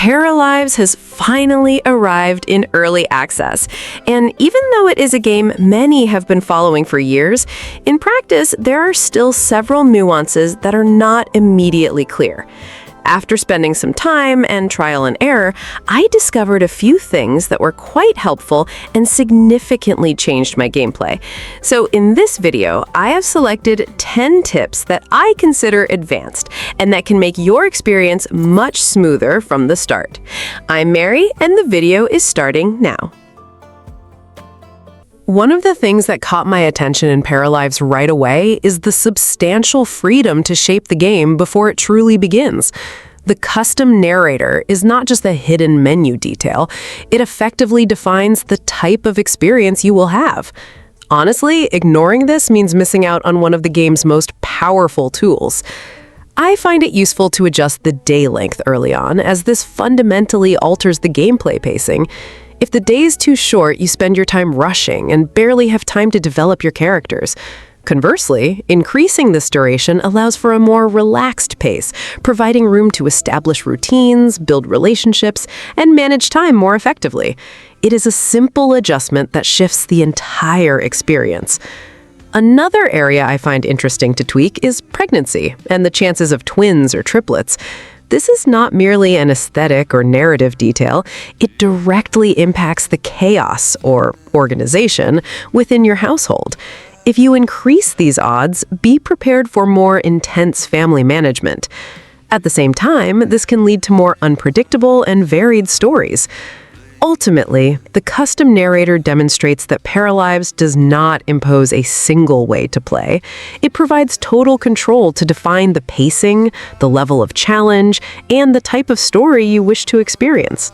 Paralives has finally arrived in early access, and even though it is a game many have been following for years, in practice there are still several nuances that are not immediately clear. After spending some time and trial and error, I discovered a few things that were quite helpful and significantly changed my gameplay. So in this video, I have selected 10 tips that I consider advanced and that can make your experience much smoother from the start. I'm Mary, and the video is starting now. One of the things that caught my attention in Paralives right away is the substantial freedom to shape the game before it truly begins. The custom narrator is not just a hidden menu detail, it effectively defines the type of experience you will have. Honestly, ignoring this means missing out on one of the game's most powerful tools. I find it useful to adjust the day length early on, as this fundamentally alters the gameplay pacing. If the day is too short, you spend your time rushing and barely have time to develop your characters. Conversely, increasing this duration allows for a more relaxed pace, providing room to establish routines, build relationships, and manage time more effectively. It is a simple adjustment that shifts the entire experience. Another area I find interesting to tweak is pregnancy and the chances of twins or triplets. This is not merely an aesthetic or narrative detail, it directly impacts the chaos, or organization, within your household. If you increase these odds, be prepared for more intense family management. At the same time, this can lead to more unpredictable and varied stories. Ultimately, the custom narrator demonstrates that Paralives does not impose a single way to play. It provides total control to define the pacing, the level of challenge, and the type of story you wish to experience.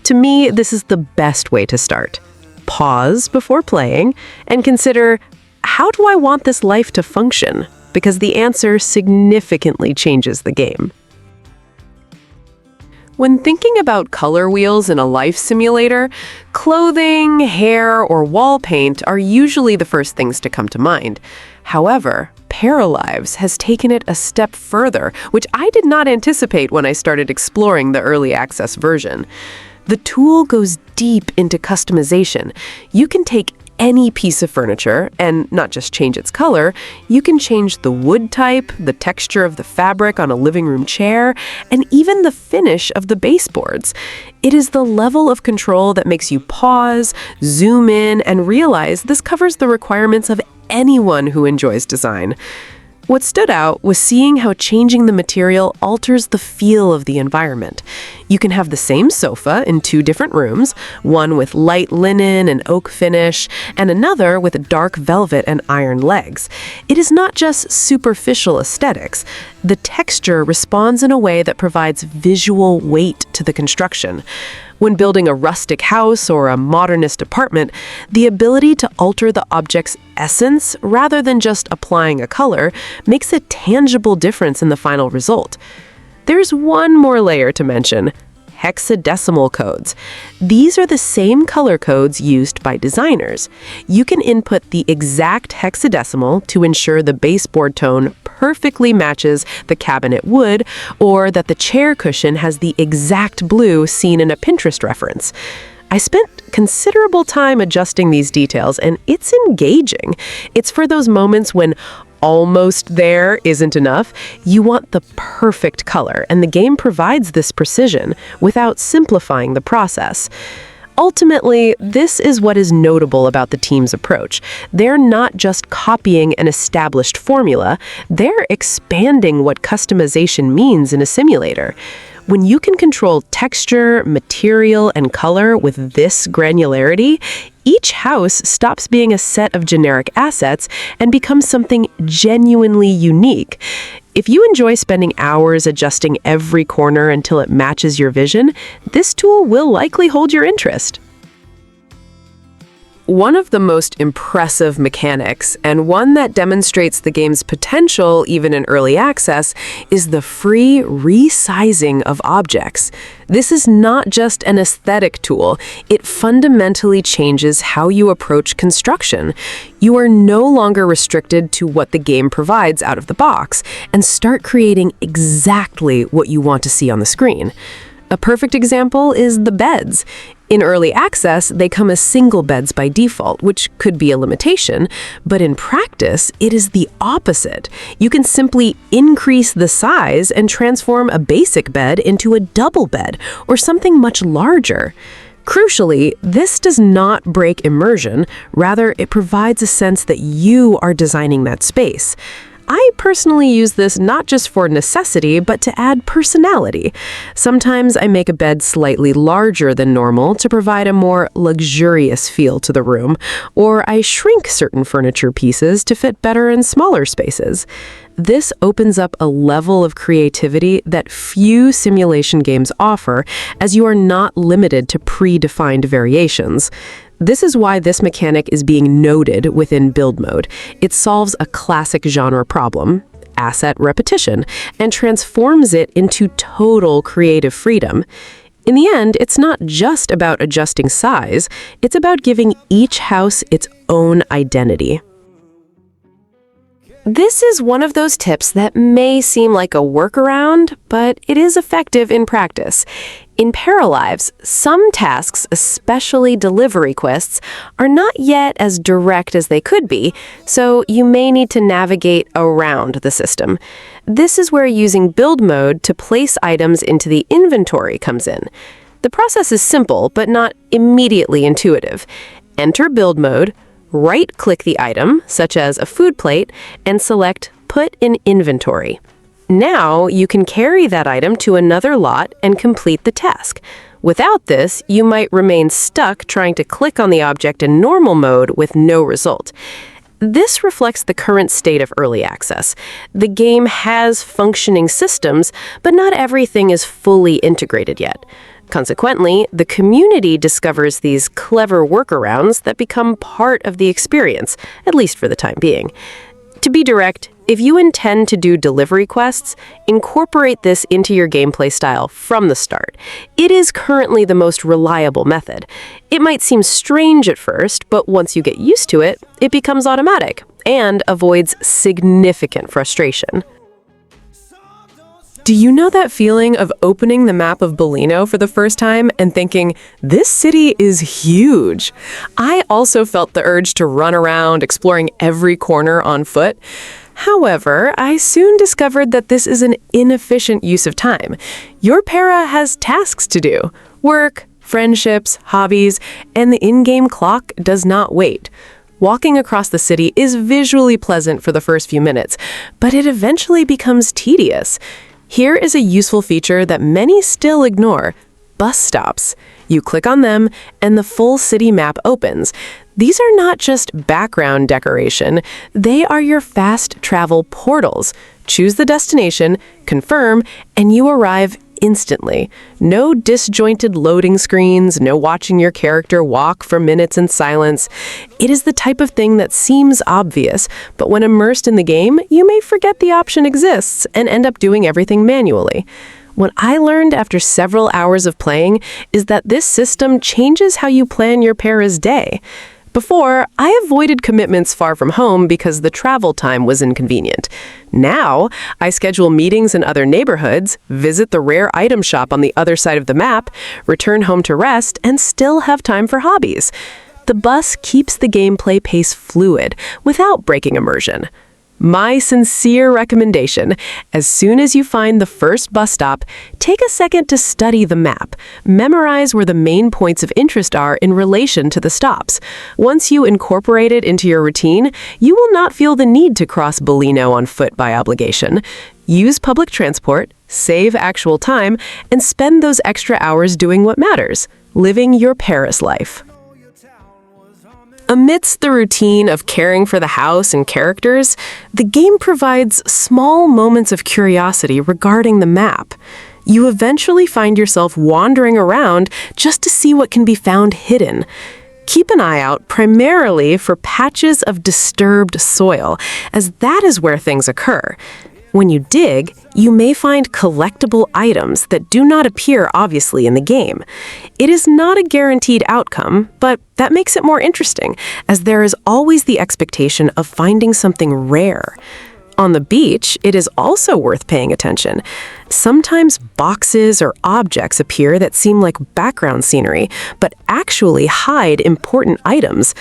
To me, this is the best way to start. Pause before playing and consider, how do I want this life to function? Because the answer significantly changes the game. When thinking about color wheels in a life simulator, clothing, hair, or wall paint are usually the first things to come to mind. However, Paralives has taken it a step further, which I did not anticipate when I started exploring the early access version. The tool goes deep into customization. You can take any piece of furniture and not just change its color, you can change the wood type, the texture of the fabric on a living room chair, and even the finish of the baseboards. It is the level of control that makes you pause, zoom in, and realize this covers the requirements of anyone who enjoys design. What stood out was seeing how changing the material alters the feel of the environment. You can have the same sofa in two different rooms, one with light linen and oak finish, and another with dark velvet and iron legs. It is not just superficial aesthetics. The texture responds in a way that provides visual weight to the construction. When building a rustic house or a modernist apartment, the ability to alter the object's essence rather than just applying a color makes a tangible difference in the final result. There's one more layer to mention: hexadecimal codes. These are the same color codes used by designers. You can input the exact hexadecimal to ensure the baseboard tone perfectly matches the cabinet wood, or that the chair cushion has the exact blue seen in a Pinterest reference. I spent considerable time adjusting these details, and it's engaging. It's for those moments when almost there isn't enough. You want the perfect color, and the game provides this precision without simplifying the process. Ultimately, this is what is notable about the team's approach. They're not just copying an established formula, they're expanding what customization means in a simulator. When you can control texture, material, and color with this granularity, each house stops being a set of generic assets and becomes something genuinely unique. If you enjoy spending hours adjusting every corner until it matches your vision, this tool will likely hold your interest. One of the most impressive mechanics, and one that demonstrates the game's potential even in early access, is the free resizing of objects. This is not just an aesthetic tool, it fundamentally changes how you approach construction. You are no longer restricted to what the game provides out of the box, and start creating exactly what you want to see on the screen. A A perfect example is the beds. In early access, they come as single beds by default, which could be a limitation, but in practice, it is the opposite. You can simply increase the size and transform a basic bed into a double bed or something much larger. Crucially, this does not break immersion. Rather, it provides a sense that you are designing that space. I personally use this not just for necessity, but to add personality. Sometimes I make a bed slightly larger than normal to provide a more luxurious feel to the room, or I shrink certain furniture pieces to fit better in smaller spaces. This opens up a level of creativity that few simulation games offer, as you are not limited to predefined variations. This is why this mechanic is being noted within build mode. It solves a classic genre problem, asset repetition, and transforms it into total creative freedom. In the end, it's not just about adjusting size, it's about giving each house its own identity. This is one of those tips that may seem like a workaround, but it is effective in practice. In Paralives, some tasks, especially delivery quests, are not yet as direct as they could be, so you may need to navigate around the system. This is where using build mode to place items into the inventory comes in. The process is simple, but not immediately intuitive. Enter build mode, right-click the item, such as a food plate, and select Put in Inventory. Now, you can carry that item to another lot and complete the task. Without this, you might remain stuck trying to click on the object in normal mode with no result. This reflects the current state of early access. The game has functioning systems, but not everything is fully integrated yet. Consequently, the community discovers these clever workarounds that become part of the experience, at least for the time being. To be direct, if you intend to do delivery quests, incorporate this into your gameplay style from the start. It is currently the most reliable method. It might seem strange at first, but once you get used to it, it becomes automatic and avoids significant frustration. Do you know that feeling of opening the map of Bellino for the first time and thinking, this city is huge? I also felt the urge to run around exploring every corner on foot. However, I soon discovered that this is an inefficient use of time. Your para has tasks to do: work, friendships, hobbies, and the in-game clock does not wait. Walking across the city is visually pleasant for the first few minutes, but it eventually becomes tedious. Here is a useful feature that many still ignore: bus stops. You click on them, and the full city map opens. These are not just background decoration, they are your fast travel portals. Choose the destination, confirm, and you arrive instantly. No disjointed loading screens, no watching your character walk for minutes in silence. It is the type of thing that seems obvious, but when immersed in the game, you may forget the option exists and end up doing everything manually. What I learned after several hours of playing is that this system changes how you plan your para's day. Before, I avoided commitments far from home because the travel time was inconvenient. Now, I schedule meetings in other neighborhoods, visit the rare item shop on the other side of the map, return home to rest, and still have time for hobbies. The bus keeps the gameplay pace fluid without breaking immersion. My sincere recommendation: as soon as you find the first bus stop, take a second to study the map. Memorize where the main points of interest are in relation to the stops. Once you incorporate it into your routine, you will not feel the need to cross Bellino on foot by obligation. Use public transport, save actual time, and spend those extra hours doing what matters: living your Paris life. Amidst the routine of caring for the house and characters, the game provides small moments of curiosity regarding the map. You eventually find yourself wandering around just to see what can be found hidden. Keep an eye out primarily for patches of disturbed soil, as that is where things occur. When you dig, you may find collectible items that do not appear obviously in the game. It is not a guaranteed outcome, but that makes it more interesting, as there is always the expectation of finding something rare. On the beach, it is also worth paying attention. Sometimes boxes or objects appear that seem like background scenery, but actually hide important items.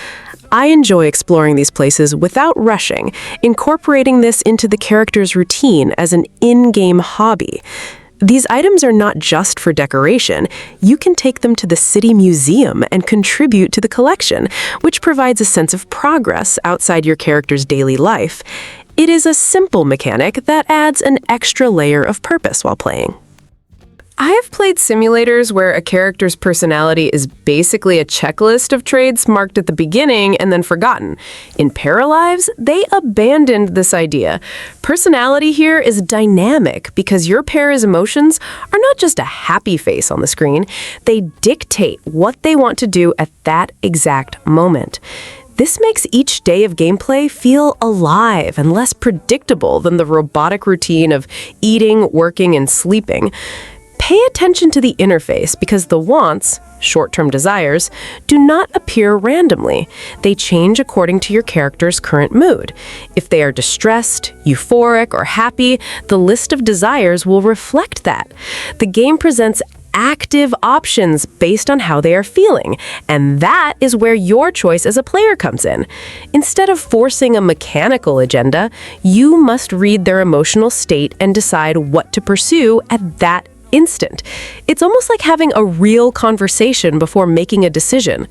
I enjoy exploring these places without rushing, incorporating this into the character's routine as an in-game hobby. These items are not just for decoration. You can take them to the city museum and contribute to the collection, which provides a sense of progress outside your character's daily life. It is a simple mechanic that adds an extra layer of purpose while playing. I have played simulators where a character's personality is basically a checklist of traits marked at the beginning and then forgotten. In Paralives, they abandoned this idea. Personality here is dynamic because your pair's emotions are not just a happy face on the screen. They dictate what they want to do at that exact moment. This makes each day of gameplay feel alive and less predictable than the robotic routine of eating, working, and sleeping. Pay attention to the interface because the wants, short-term desires, do not appear randomly. They change according to your character's current mood. If they are distressed, euphoric, or happy, the list of desires will reflect that. The game presents active options based on how they are feeling, and that is where your choice as a player comes in. Instead of forcing a mechanical agenda, you must read their emotional state and decide what to pursue at that instant. It's almost like having a real conversation before making a decision.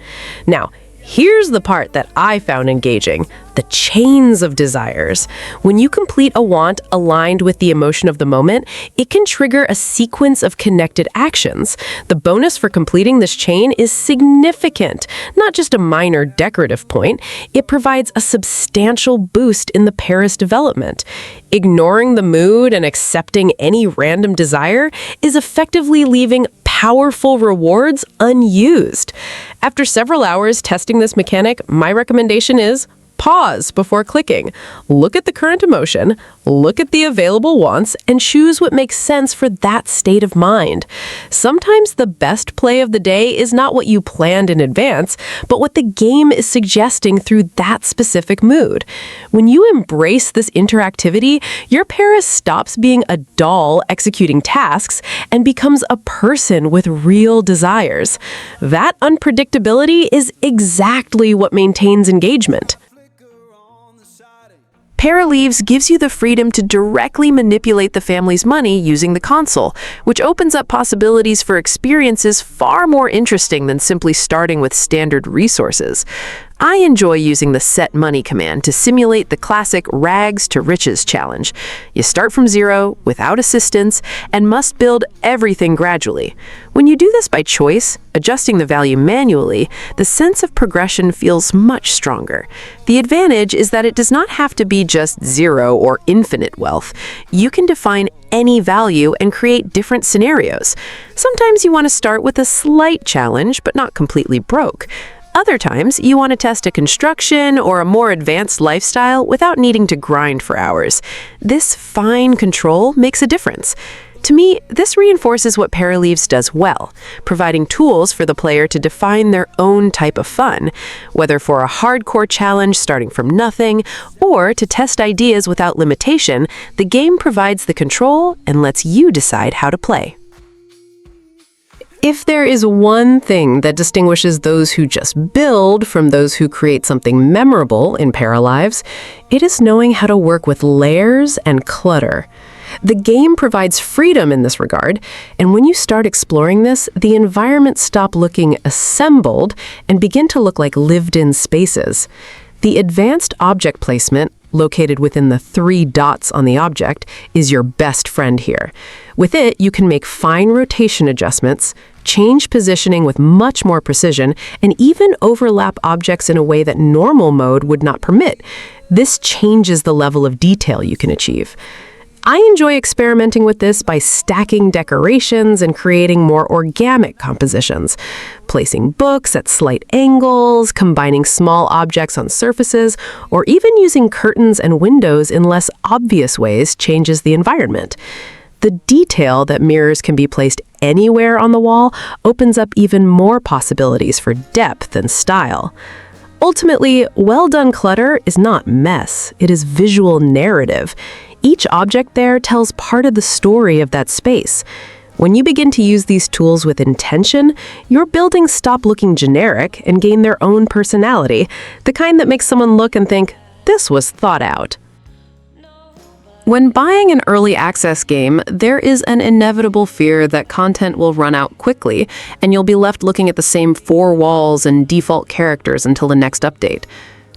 Now, here's the part that I found engaging: the chains of desires. When you complete a want aligned with the emotion of the moment, it can trigger a sequence of connected actions. The bonus for completing this chain is significant, not just a minor decorative point. It provides a substantial boost in the pair's development. Ignoring the mood and accepting any random desire is effectively leaving powerful rewards unused. After several hours testing this mechanic, my recommendation is pause before clicking. Look at the current emotion, look at the available wants, and choose what makes sense for that state of mind. Sometimes the best play of the day is not what you planned in advance, but what the game is suggesting through that specific mood. When you embrace this interactivity, your pair stops being a doll executing tasks and becomes a person with real desires. That unpredictability is exactly what maintains engagement. Paralives gives you the freedom to directly manipulate the family's money using the console, which opens up possibilities for experiences far more interesting than simply starting with standard resources. I enjoy using the set money command to simulate the classic rags to riches challenge. You start from zero, without assistance, and must build everything gradually. When you do this by choice, adjusting the value manually, the sense of progression feels much stronger. The advantage is that it does not have to be just zero or infinite wealth. You can define any value and create different scenarios. Sometimes you want to start with a slight challenge, but not completely broke. Other times, you want to test a construction or a more advanced lifestyle without needing to grind for hours. This fine control makes a difference. To me, this reinforces what Paralives does well, providing tools for the player to define their own type of fun, whether for a hardcore challenge starting from nothing or to test ideas without limitation. The game provides the control and lets you decide how to play. If there is one thing that distinguishes those who just build from those who create something memorable in Paralives, it is knowing how to work with layers and clutter. The game provides freedom in this regard, and when you start exploring this, the environments stop looking assembled and begin to look like lived-in spaces. The advanced object placement, located within the 3 dots on the object, is your best friend here. With it, you can make fine rotation adjustments, change positioning with much more precision, and even overlap objects in a way that normal mode would not permit. This changes the level of detail you can achieve. I enjoy experimenting with this by stacking decorations and creating more organic compositions, placing books at slight angles, combining small objects on surfaces, or even using curtains and windows in less obvious ways changes the environment. The detail that mirrors can be placed anywhere on the wall opens up even more possibilities for depth and style. Ultimately, well-done clutter is not mess, it is visual narrative. Each object there tells part of the story of that space. When you begin to use these tools with intention, your buildings stop looking generic and gain their own personality, the kind that makes someone look and think, this was thought out. When buying an early access game, there is an inevitable fear that content will run out quickly, and you'll be left looking at the same four walls and default characters until the next update.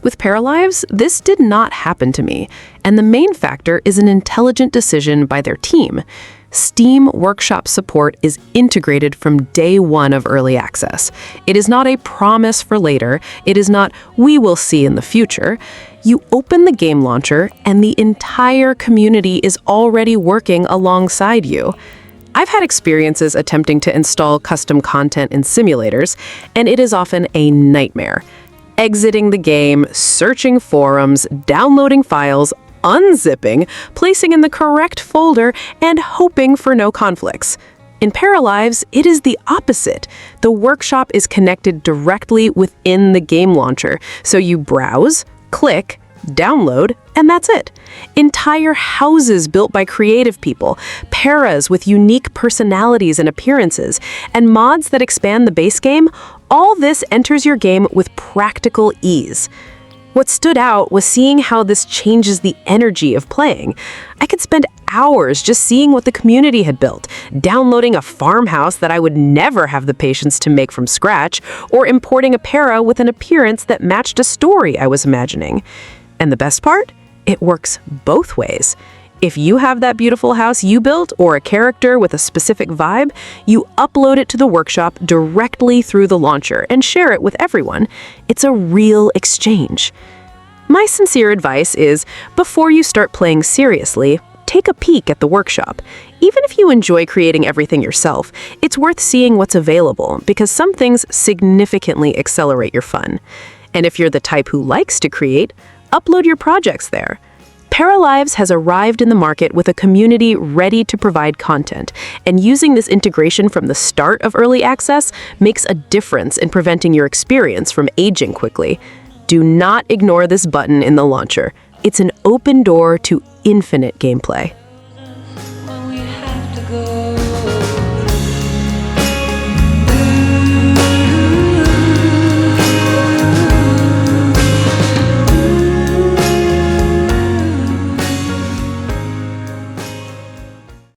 With Paralives, this did not happen to me, and the main factor is an intelligent decision by their team. Steam Workshop support is integrated from day one of early access. It is not a promise for later. It is not, we will see in the future. You open the game launcher, and the entire community is already working alongside you. I've had experiences attempting to install custom content in simulators, and it is often a nightmare. Exiting the game, searching forums, downloading files, unzipping, placing in the correct folder, and hoping for no conflicts. In Paralives, it is the opposite. The workshop is connected directly within the game launcher, so you browse, click, download, and that's it. Entire houses built by creative people, paras with unique personalities and appearances, and mods that expand the base game, all this enters your game with practical ease. What stood out was seeing how this changes the energy of playing. I could spend hours just seeing what the community had built, downloading a farmhouse that I would never have the patience to make from scratch, or importing a para with an appearance that matched a story I was imagining. And the best part? It works both ways. If you have that beautiful house you built or a character with a specific vibe, you upload it to the workshop directly through the launcher and share it with everyone. It's a real exchange. My sincere advice is, before you start playing seriously, take a peek at the workshop. Even if you enjoy creating everything yourself, it's worth seeing what's available because some things significantly accelerate your fun. And if you're the type who likes to create, upload your projects there. Paralives has arrived in the market with a community ready to provide content, and using this integration from the start of early access makes a difference in preventing your experience from aging quickly. Do not ignore this button in the launcher. It's an open door to infinite gameplay.